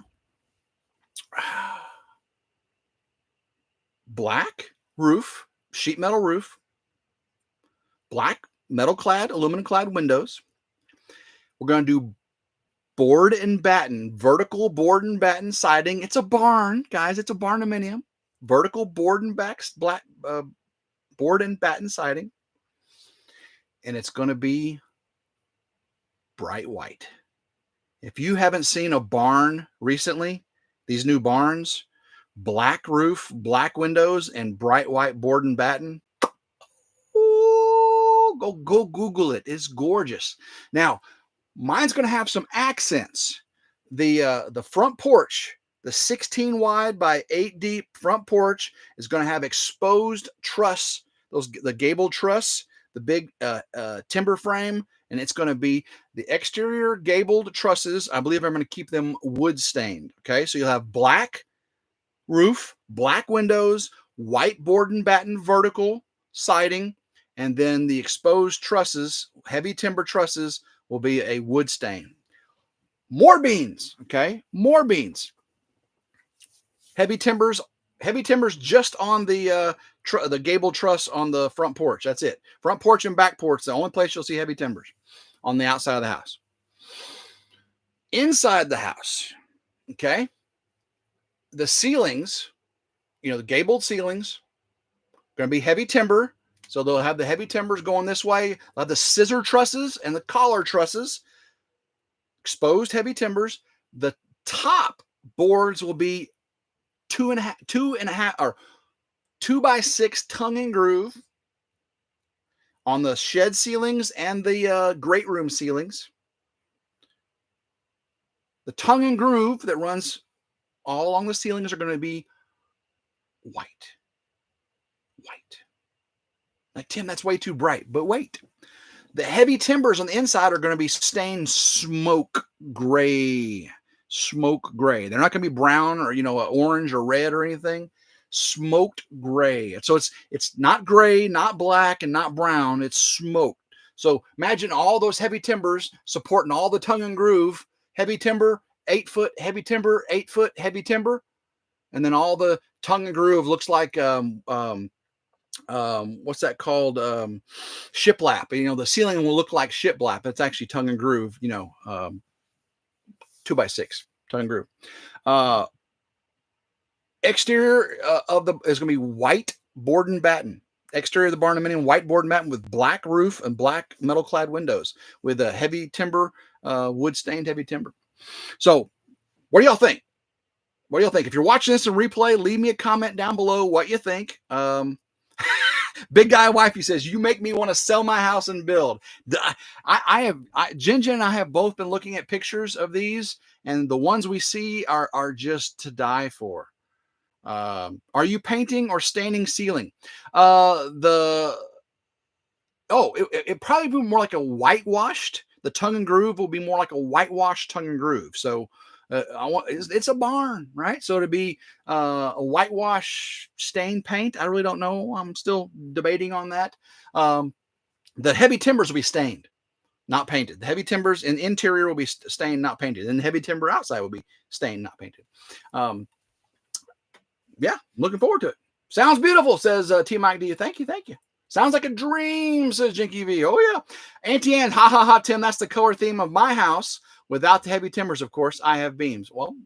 Black roof, sheet metal roof, black metal clad, aluminum clad windows. We're going to do board and batten, vertical board and batten siding. It's a barn, guys. It's a barnuminium. Vertical board and board and batten siding. And it's going to be bright white. If you haven't seen a barn recently, these new barns, black roof, black windows, and bright white board and batten, ooh, go Google it. It's gorgeous. Now, mine's going to have some accents. The front porch, the 16 wide by 8 deep front porch is going to have exposed truss, the gable truss, the big timber frame, and it's going to be the exterior gabled trusses. I believe I'm going to keep them wood stained. Okay, so you'll have black roof, black windows, white board and batten vertical siding, and then the exposed trusses, heavy timber trusses, will be a wood stain. More beans, okay? More beans. Heavy timbers just on the gable truss on the front porch. That's it. Front porch and back porch, the only place you'll see heavy timbers on the outside of the house. Inside the house, okay? The ceilings, the gabled ceilings, going to be heavy timber. So they'll have the heavy timbers going this way. They'll have the scissor trusses and the collar trusses, exposed heavy timbers. The top boards will be 2.5 or 2x6 tongue and groove on the shed ceilings and the great room ceilings. The tongue and groove that runs all along the ceilings are going to be white. Like, Tim, that's way too bright. But wait. The heavy timbers on the inside are going to be stained smoke gray. They're not going to be brown or, orange or red or anything. Smoked gray. So it's not gray, not black, and not brown. It's smoked. So imagine all those heavy timbers supporting all the tongue and groove. Heavy timber, 8 foot, heavy timber, 8 foot, heavy timber. And then all the tongue and groove looks like what's that called? Shiplap. The ceiling will look like shiplap. That's actually tongue and groove, 2x6 tongue and groove. Exterior is going to be white board and batten. Exterior of the barn dominium, white board and batten with black roof and black metal clad windows with a heavy timber, wood stained heavy timber. So what do y'all think? If you're watching this in replay, leave me a comment down below what you think. Big Guy Wifey says, you make me want to sell my house and build. Jen and I have both been looking at pictures of these, and the ones we see are just to die for. Are you painting or staining ceiling? It probably be more like a whitewashed. The tongue and groove will be more like a whitewashed tongue and groove. So it's a barn, right? So to be a whitewash stain paint, I really don't know. I'm still debating on that. The heavy timbers will be stained, not painted. The heavy timbers in interior will be stained, not painted. And the heavy timber outside will be stained, not painted. Yeah, looking forward to it. Sounds beautiful, says T Mike D. Thank you. Sounds like a dream, says Jinky V. Oh yeah. Auntie Ann, ha, Tim, that's the color theme of my house. Without the heavy timbers, of course, I have beams. Well,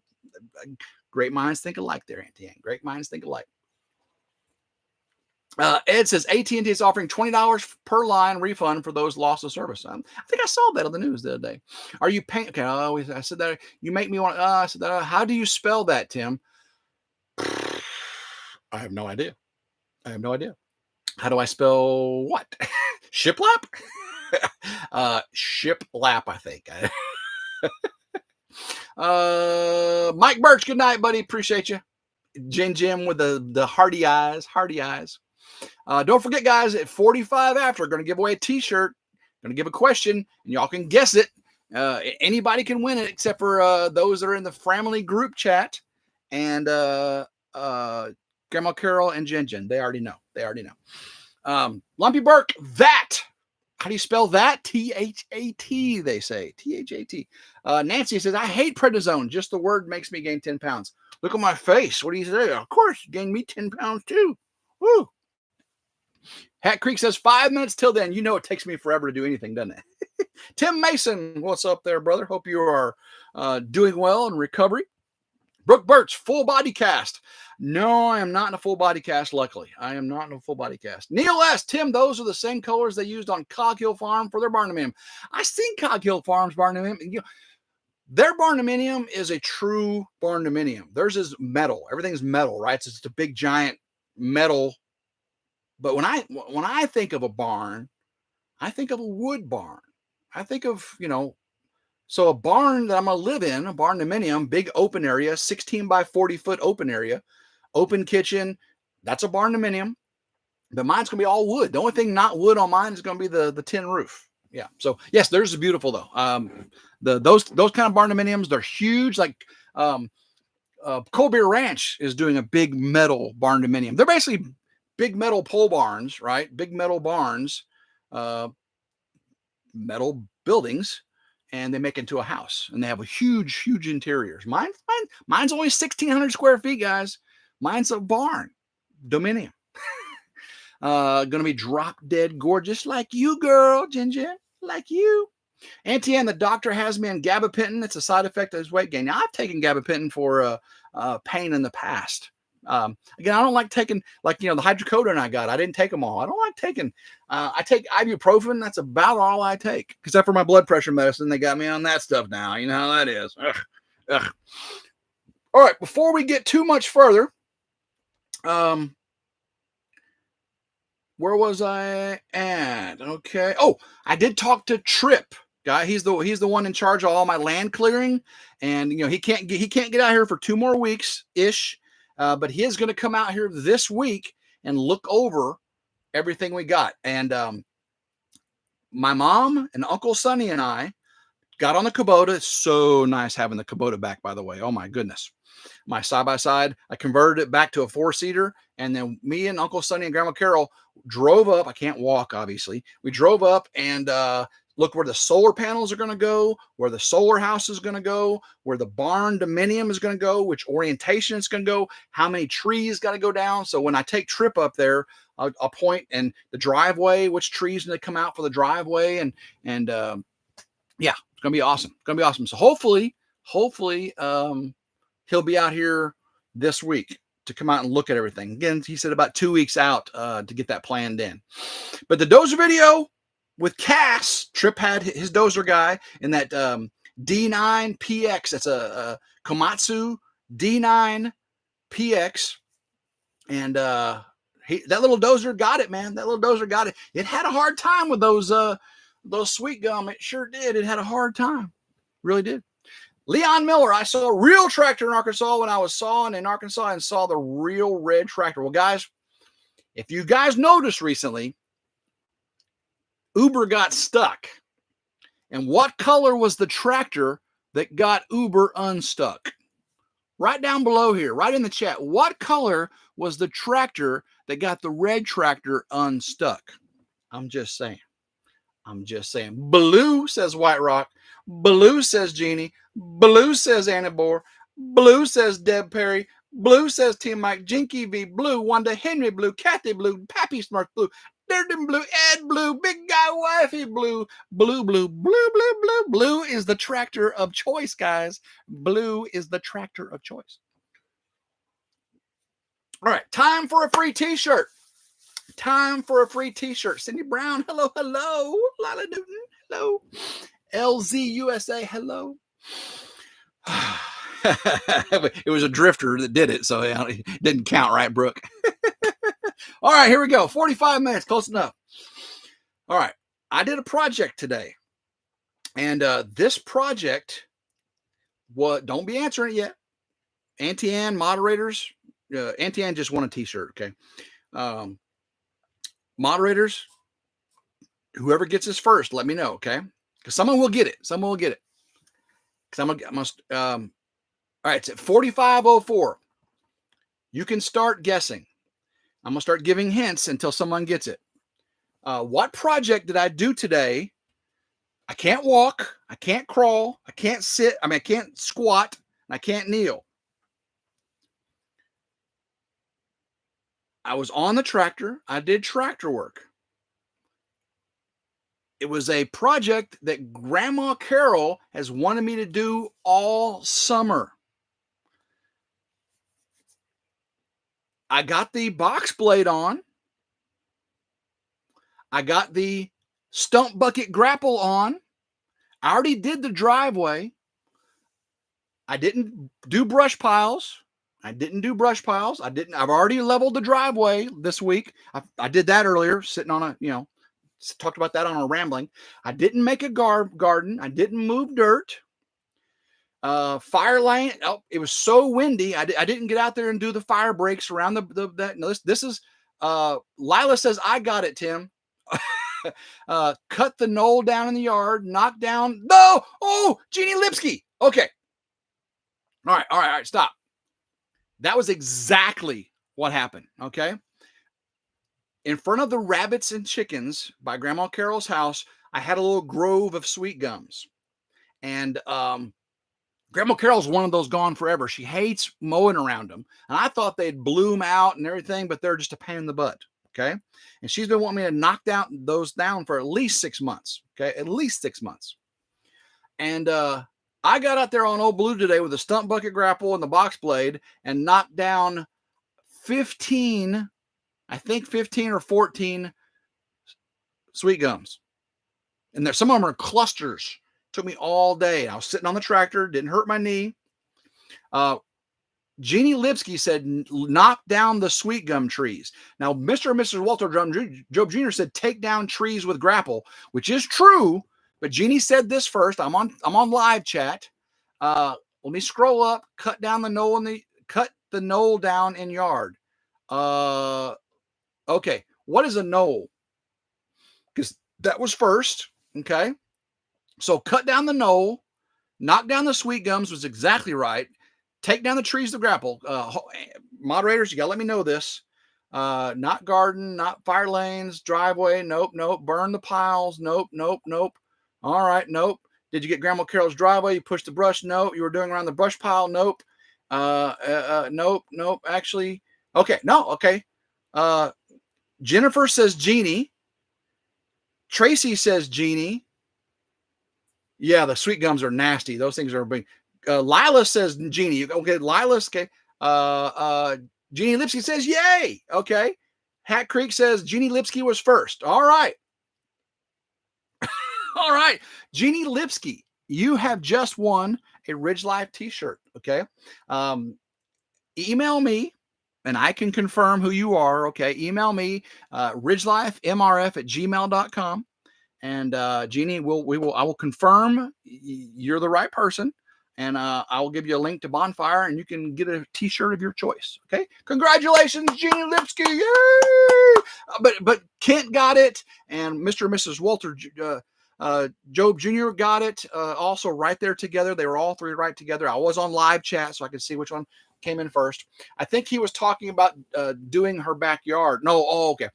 great minds think alike there, Auntie Ann. Great minds think alike. Ed says AT&T is offering $20 per line refund for those lost of service. I think I saw that on the news the other day. Are you paying? Okay, I said that. You make me want. I said that. How do you spell that, Tim? I have no idea. I have no idea. How do I spell what? Shiplap? Shiplap, I think. Mike Birch, good night, buddy. Appreciate you. Jim with the hearty eyes. Hearty eyes. Don't forget, guys, at 45 after, going to give away a t-shirt. Going to give a question, and y'all can guess it. Anybody can win it except for those that are in the family group chat and Grandma Carol and Jen. They already know. Lumpy Burke, that. How do you spell that? T-H-A-T, they say. T-H-A-T. Nancy says, I hate prednisone. Just the word makes me gain 10 pounds. Look at my face. What do you say? Of course, you gained me 10 pounds too. Woo. Hat Creek says 5 minutes till then. You know it takes me forever to do anything, doesn't it? Tim Mason, what's up there, brother? Hope you are doing well in recovery. Brooke Birch, full body cast. No, I am not in a full body cast, luckily. I am not in a full body cast. Neil S. Tim, those are the same colors they used on Cog Hill Farm for their barnuminium. I've seen Cog Hill Farm's barnuminium. You know, their barnuminium is a true barnuminium. Theirs is metal. Everything's metal, right? It's just a big, giant metal. But when I think of a barn, I think of a wood barn. I think of, so a barn that I'm going to live in, a barnuminium, big open area, 16 by 40 foot open area, open kitchen. That's a barnuminium. But mine's going to be all wood. The only thing not wood on mine is going to be the tin roof. Yeah. So yes, theirs is beautiful though. Those kind of barnuminiums, they're huge. Like Cold Beer Ranch is doing a big metal barnuminium. They're basically big metal pole barns, right? Big metal barns, metal buildings, and they make it into a house. And they have a huge interiors. Mine's only 1,600 square feet, guys. Mine's a barn, dominium. Gonna be drop dead gorgeous like you, girl, Ginger, like you. Auntie Ann, the doctor has me on gabapentin. It's a side effect of his weight gain. Now, I've taken gabapentin for pain in the past. Again, I don't like taking, like, the hydrocodone I got. I didn't take them all. I don't like taking, I take ibuprofen. That's about all I take, except for my blood pressure medicine. They got me on that stuff now. You know how that is. Ugh. All right. Before we get too much further, where was I at? Okay. Oh, I did talk to Trip guy. He's the one in charge of all my land clearing, and he can't get out here for 2 more weeks ish. But he is going to come out here this week and look over everything we got. And my mom and Uncle Sonny and I got on the Kubota. It's so nice having the Kubota back, by the way. Oh my goodness. My side-by-side, I converted it back to a 4-seater. And then me and Uncle Sonny and Grandma Carol drove up. I can't walk, obviously. We drove up and look where the solar panels are going to go, where the solar house is going to go, where the barn dominium is going to go, which orientation it's going to go, how many trees got to go down. So when I take Trip up there, I'll point, and the driveway, which trees need to come out for the driveway. And yeah, it's going to be awesome. It's going to be awesome. So hopefully he'll be out here this week to come out and look at everything. Again, he said about 2 weeks out to get that planned in. But the Dozer video with Cass, Trip had his Dozer guy in that D9 PX. That's a Komatsu D9 PX. And that little Dozer got it, man. That little Dozer got it. It had a hard time with those sweet gum. It sure did. It had a hard time. Really did. Leon Miller, I saw a real tractor in Arkansas when I was sawing in Arkansas and saw the real red tractor. Well, guys, if you guys noticed recently, Uber got stuck. And what color was the tractor that got Uber unstuck? Right down below here, right in the chat. What color was the tractor that got the red tractor unstuck? I'm just saying. Blue, says White Rock. Blue, says Jeannie. Blue, says Annabore. Blue, says Deb Perry. Blue, says Tim Mike. Jinky V. Blue. Wanda Henry. Blue. Kathy. Blue. Pappy Smurf. Blue. Durden. Blue. Ed. Blue. Big Guy Wifey. Blue. Blue. Blue. Blue. Blue. Blue. Blue is the tractor of choice, guys. Blue is the tractor of choice. All right. Time for a free t-shirt. Time for a free t-shirt. Cindy Brown, hello. Lila Newton, hello. LZ USA, hello. It was a drifter that did it, so it didn't count, right, Brooke? All right, here we go. 45 minutes, close enough. All right, I did a project today, and this project, don't be answering it yet. Auntie Ann, moderators, Auntie Ann just won a t-shirt, okay? Moderators, whoever gets this first, let me know, okay? Because someone will get it. Someone will get it. Because all right, it's at 45:04. You can start guessing. I'm gonna start giving hints until someone gets it. What project did I do today? I can't walk, I can't crawl, I can't sit, I can't squat, and I can't kneel. I was on the tractor. I did tractor work. It was a project that Grandma Carol has wanted me to do all summer. I got the box blade on. I got the stump bucket grapple on. I already did the driveway. I didn't do brush piles. I've already leveled the driveway this week. I did that earlier, sitting on talked about that on a rambling. I didn't make a garden. I didn't move dirt. Fire lane. Oh, it was so windy. I didn't get out there and do the fire breaks around that. No, this is Lila says, I got it, Tim. Cut the knoll down in the yard, knock down. No. Oh, Jeannie Lipsky. Okay. All right. Stop. That was exactly what happened. Okay. In front of the rabbits and chickens by Grandma Carol's house, I had a little grove of sweet gums. And Grandma Carol's one of those gone forever. She hates mowing around them. And I thought they'd bloom out and everything, but they're just a pain in the butt. Okay. And she's been wanting me to knock those down for at least 6 months. Okay. At least 6 months. And I got out there on Old Blue today with a stump bucket grapple and the box blade and knocked down 15 or 14 sweet gums. And some of them are clusters. Took me all day. I was sitting on the tractor, didn't hurt my knee. Jeannie Lipsky said, knock down the sweet gum trees. Now, Mr. and Mrs. Walter Job Jr. said, take down trees with grapple, which is true. But Jeannie said this first. I'm on live chat. Let me scroll up. Cut the knoll down in yard. Okay. What is a knoll? Because that was first. Okay. So cut down the knoll, knock down the sweet gums was exactly right. Take down the trees to grapple. Moderators, you got to let me know this. Not garden, not fire lanes, driveway. Nope. Burn the piles. Nope. All right. Nope. Did you get Grandma Carol's driveway? You pushed the brush? Nope. You were doing around the brush pile? Nope. Nope. Actually, okay. No. Okay. Jennifer says Jeannie. Tracy says Jeannie. Yeah, the sweet gums are nasty. Those things are big. Lila says Jeannie. Okay, Lila's okay. Jeannie Lipsky says yay. Okay. Hat Creek says Jeannie Lipsky was first. All right. All right. Jeannie Lipsky, you have just won a RidgeLife t-shirt. Okay. Email me and I can confirm who you are. Okay. Email me, RidgeLifeMRF@gmail.com. And Jeannie, I will confirm you're the right person, and I will give you a link to Bonfire, and you can get a T-shirt of your choice. Okay, congratulations, Jeannie Lipsky! Yay! But Kent got it, and Mr. and Mrs. Walter Job Jr. got it. Also, right there together. They were all three right together. I was on live chat, so I could see which one came in first. I think he was talking about doing her backyard. No, okay.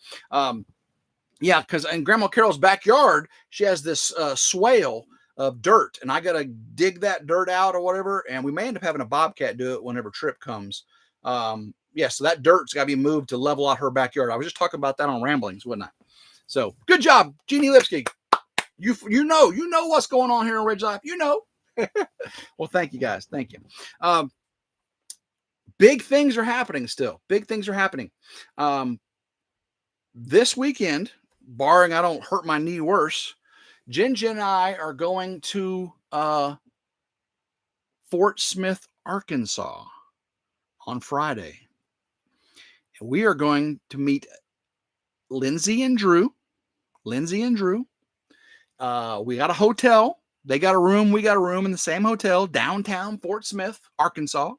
Yeah, because in Grandma Carol's backyard, she has this swale of dirt, and I got to dig that dirt out or whatever, and we may end up having a bobcat do it whenever Trip comes. Yeah, so that dirt's got to be moved to level out her backyard. I was just talking about that on Ramblings, wasn't I? So good job, Jeannie Lipsky. You know what's going on here in RidgeLife. You know. Well, thank you guys. Thank you. Big things are happening still. Big things are happening. This weekend, barring I don't hurt my knee worse, Jen and I are going to Fort Smith, Arkansas on Friday. And we are going to meet Lindsay and Drew. We got a hotel. They got a room. We got a room in the same hotel, downtown Fort Smith, Arkansas.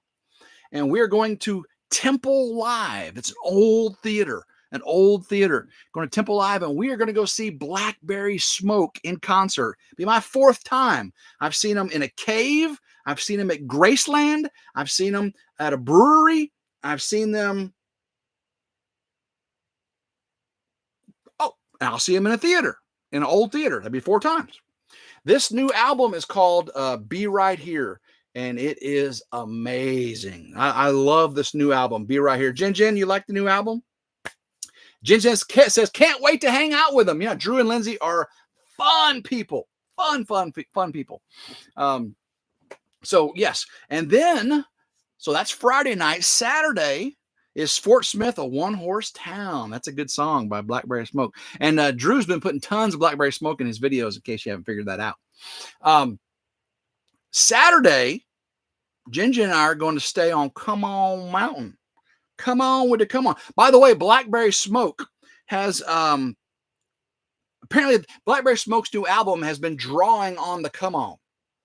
And we're going to Temple Live. It's an old theater. Going to Temple Live, and we are going to go see Blackberry Smoke in concert. It'll be my 4th time. I've seen them in a cave. I've seen them at Graceland. I've seen them at a brewery. I've seen them. Oh, and I'll see them in a theater, in an old theater. That'd be 4 times. This new album is called Be Right Here, and it is amazing. I love this new album, Be Right Here. Jen, you like the new album? Jen says, can't wait to hang out with them. Yeah, Drew and Lindsay are fun people. Fun people. So, yes. And then, so that's Friday night. Saturday is Fort Smith, a one-horse town. That's a good song by Blackberry Smoke. And Drew's been putting tons of Blackberry Smoke in his videos, in case you haven't figured that out. Saturday, Jen and I are going to stay on Come On Mountain. Come on with the come on. By the way, Blackberry Smoke has apparently Blackberry Smoke's new album has been drawing on the come on.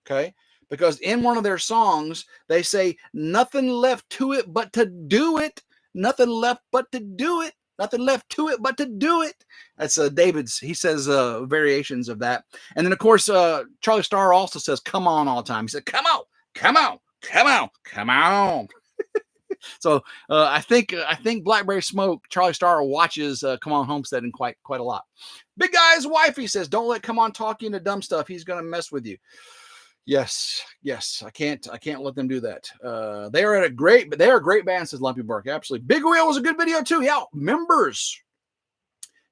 Okay. Because in one of their songs, they say nothing left to it but to do it. Nothing left but to do it. Nothing left to it but to do it. That's David's. He says variations of that. And then, of course, Charlie Starr also says come on all the time. He said, come on, come on, come on, come on. So I think Blackberry Smoke, Charlie Starr watches Come On Homesteading quite a lot. Big Guy's wifey says, don't let Come On talk you into dumb stuff. He's going to mess with you. Yes. I can't let them do that. They are a great band, says Lumpy Bark. Absolutely. Big Wheel was a good video too. Yeah. Members.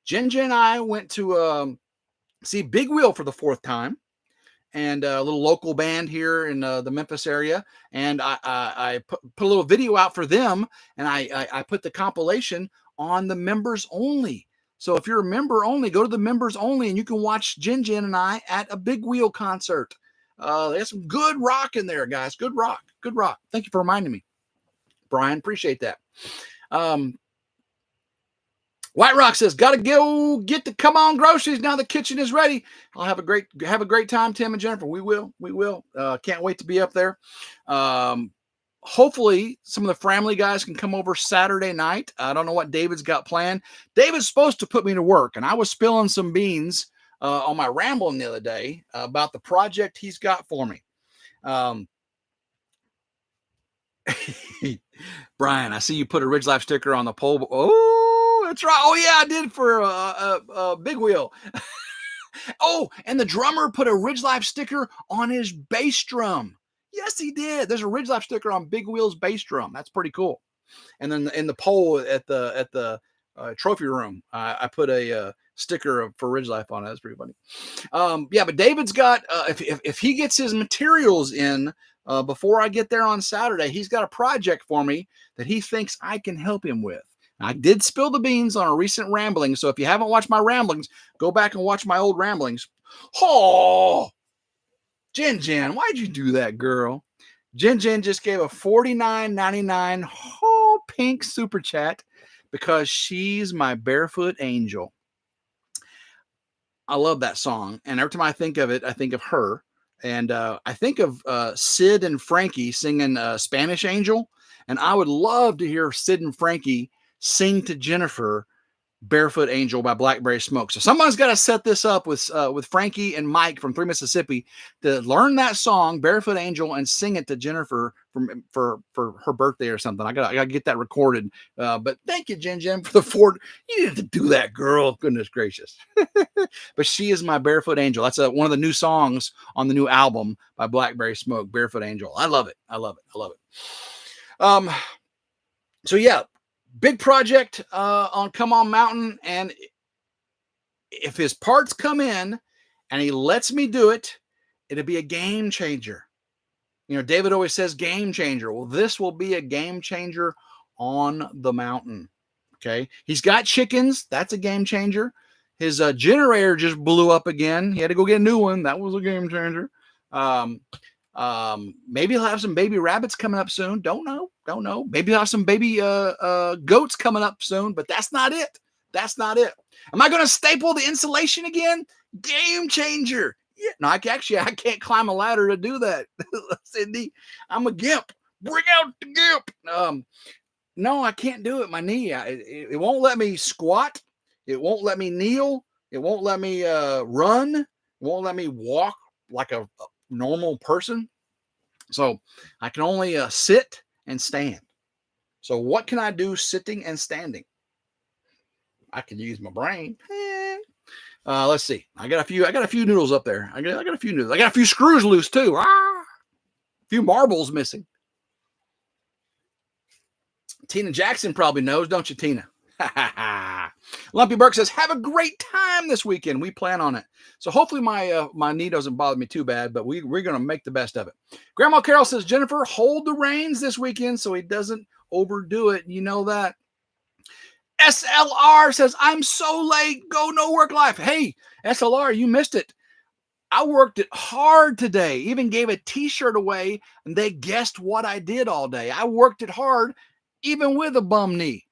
Jen and I went to see Big Wheel for the 4th time. And a little local band here in the Memphis area. And I put a little video out for them, and I put the compilation on the members only. So if you're a member only, go to the members only, and you can watch Jen and I at a Big Wheel concert. There's some good rock in there, guys. Good rock. Thank you for reminding me, Brian. Appreciate that. White Rock says, "Gotta go get the come on groceries now. The kitchen is ready." I'll have a great time, Tim and Jennifer. We will. Can't wait to be up there. Hopefully, some of the family guys can come over Saturday night. I don't know what David's got planned. David's supposed to put me to work, and I was spilling some beans on my rambling the other day about the project he's got for me. Brian, I see you put a RidgeLife sticker on the pole. Oh, that's right. Oh, yeah, I did for a Big Wheel. Oh, and the drummer put a RidgeLife sticker on his bass drum. Yes, he did. There's a RidgeLife sticker on Big Wheel's bass drum. That's pretty cool. And then in the pole at the trophy room, I put a sticker for RidgeLife on it. That's pretty funny. Yeah, but David's got if he gets his materials in before I get there on Saturday, he's got a project for me that he thinks I can help him with. I did spill the beans on a recent rambling, so if you haven't watched my ramblings, go back and watch my old ramblings. Oh, Jen, why'd you do that, girl? Jen just gave a $49.99 whole pink super chat because she's my barefoot angel. I love that song, and every time I think of it, I think of her. And I think of Sid and Frankie singing Spanish Angel, and I would love to hear Sid and Frankie sing to Jennifer Barefoot Angel by Blackberry Smoke. So someone's got to set this up with Frankie and Mike from 3 Mississippi to learn that song Barefoot Angel and sing it to Jennifer for her birthday or something. I gotta get that recorded. But thank you, Jen, for the Ford. You didn't have to do that, girl. Goodness gracious. But she is my Barefoot Angel. That's one of the new songs on the new album by Blackberry Smoke, Barefoot Angel. I love it. So yeah. Big project on Come On Mountain, and if his parts come in and he lets me do it, it'll be a game changer. You know, David always says game changer. Well, this will be a game changer on the mountain. Okay. He's got chickens. That's a game changer. His generator just blew up again. He had to go get a new one. That was a game changer. Maybe he'll have some baby rabbits coming up soon. Don't know. Maybe he'll have some baby goats coming up soon, but that's not it. That's not it. Am I going to staple the insulation again? Game changer. Yeah. No, I can't climb a ladder to do that. Cindy, I'm a gimp. Bring out the gimp. No, I can't do it. My knee, it won't let me squat. It won't let me kneel. It won't let me run. It won't let me walk like a normal person. So I can only sit and stand. So what can I do sitting and standing? I can use my brain. Let's see. I got a few noodles up there. I got a few noodles. I got a few screws loose too. A few marbles missing. Tina Jackson probably knows, don't you, Tina? Lumpy Burke says, have a great time this weekend. We plan on it. So hopefully my knee doesn't bother me too bad, but we're going to make the best of it. Grandma Carol says, Jennifer, hold the reins this weekend so he doesn't overdo it. You know that. SLR says, I'm so late. Go no work life. Hey, SLR, you missed it. I worked it hard today. Even gave a t-shirt away, and they guessed what I did all day. I worked it hard, even with a bum knee.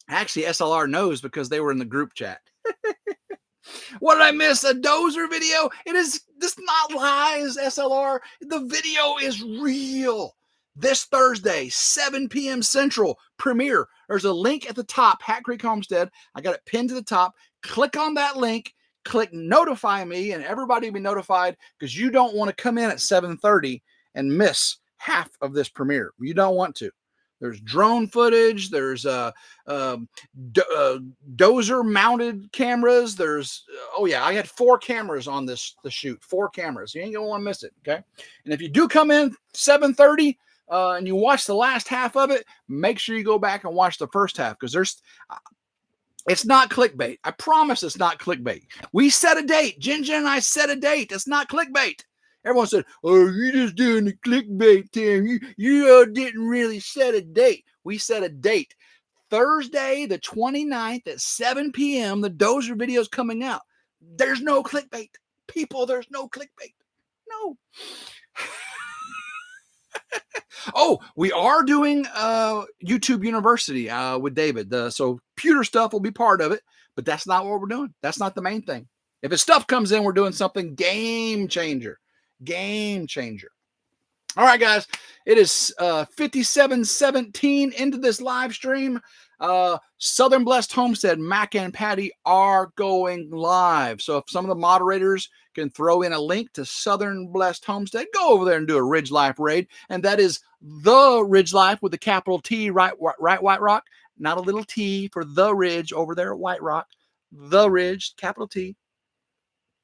Actually, SLR knows because they were in the group chat. What did I miss? A Dozer video? It is this not lies, SLR. The video is real. This Thursday, 7 p.m. Central, premiere. There's a link at the top, Hat Creek Homestead. I got it pinned to the top. Click on that link. Click notify me, and everybody will be notified because you don't want to come in at 7:30 and miss half of this premiere. You don't want to. There's drone footage. There's Dozer mounted cameras. There's I had 4 cameras on the shoot. 4 cameras. You ain't gonna want to miss it. Okay. And if you do come in 7:30 and you watch the last half of it, make sure you go back and watch the first half because it's not clickbait. I promise it's not clickbait. We set a date. Ginger and I set a date. It's not clickbait. Everyone said, oh, you're just doing the clickbait, Tim. You didn't really set a date. We set a date. Thursday, the 29th at 7 p.m., the Dozer video is coming out. There's no clickbait. People, there's no clickbait. No. Oh, we are doing YouTube University with David. So computer stuff will be part of it, but that's not what we're doing. That's not the main thing. If his stuff comes in, we're doing something game changer. Game changer. All right, guys. It is 57:17 into this live stream. Southern Blessed Homestead, Mac and Patty are going live. So if some of the moderators can throw in a link to Southern Blessed Homestead, go over there and do a RidgeLife raid. And that is the RidgeLife with the capital T, right, White Rock. Not a little T for the Ridge over there at White Rock. The Ridge, capital T,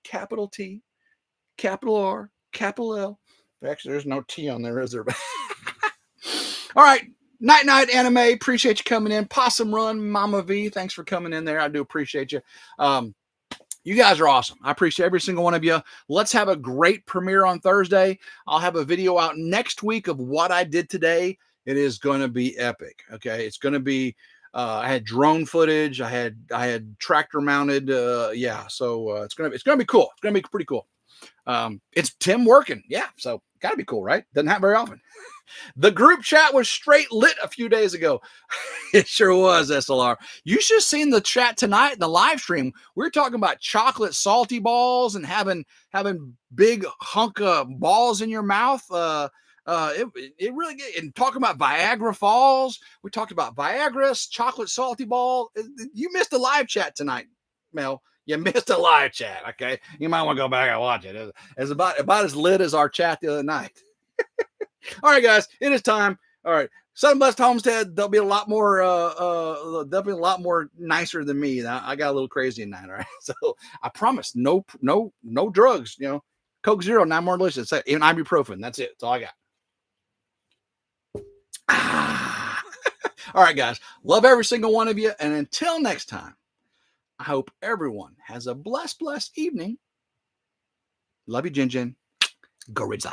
capital R, capital L. Actually, there's no T on there, is there? All right. Night anime. Appreciate you coming in. Possum Run, Mama V. Thanks for coming in there. I do appreciate you. You guys are awesome. I appreciate every single one of you. Let's have a great premiere on Thursday. I'll have a video out next week of what I did today. It is going to be epic. Okay. It's going to be, I had drone footage. I had tractor mounted. So it's going to be cool. It's going to be pretty cool. It's Tim working. Yeah. So gotta be cool, right? Doesn't happen very often. The group chat was straight lit a few days ago. It sure was, SLR. You should have seen the chat tonight, the live stream. We were talking about chocolate salty balls and having big hunk of balls in your mouth. It really get, and talking about Viagra Falls. We talked about Viagra's chocolate salty ball. You missed the live chat tonight, Mel. You missed a live chat, okay? You might want to go back and watch it. It's about as lit as our chat the other night. All right, guys, it is time. All right, Southern Blessed Homestead. They'll be a lot more. They'll be a lot more nicer than me. I got a little crazy in that. All right, so I promise, no drugs. You know, Coke Zero, not more delicious. Even ibuprofen. That's it. That's all I got. All right, guys, love every single one of you, and until next time. I hope everyone has a blessed evening. Love you, Jin Jin. Go RidgeLife.